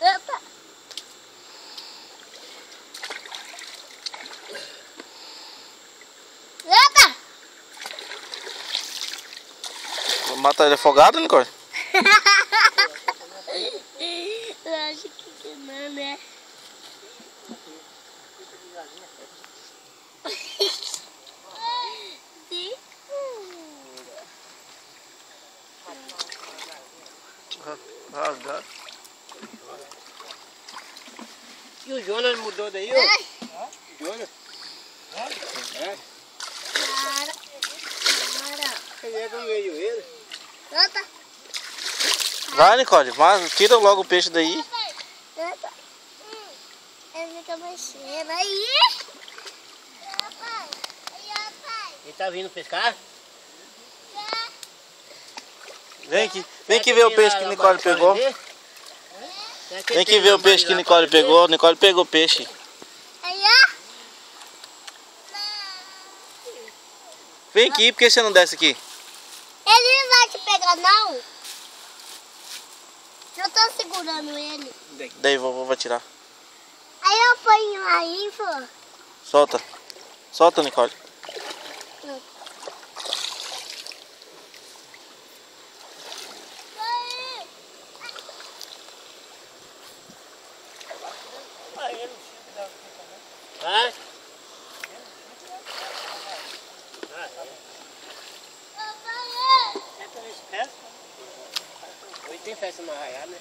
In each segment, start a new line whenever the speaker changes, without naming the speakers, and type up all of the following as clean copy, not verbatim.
Eita. Eita.
Vou matar ele afogado, Nicole?
Eu acho que não, né?
Rasgado.
E o Jonas mudou daí, ó? Jonas? É? Ele é do meio ele.
Eita.
Vai, Nicole, tira logo o peixe daí.
Eita. Ele fica mexendo aí.
Ele tá vindo pescar?
Vem aqui ver o peixe que Nicole pegou. Vem aqui ver o peixe que Nicole pegou. Nicole pegou o peixe.
Aí, ó.
Vem aqui, por que você não desce aqui?
Ele não vai te pegar, não. Eu tô segurando ele.
Daí, vovô vai tirar.
Aí eu ponho aí, pô.
Solta. Solta, Nicole.
Vai. Hoje tem festa no Arraial, né?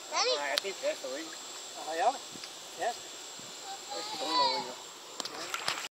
Sério?
Arraial tem festa hoje.
Arraial? Festa?
Hoje, ó.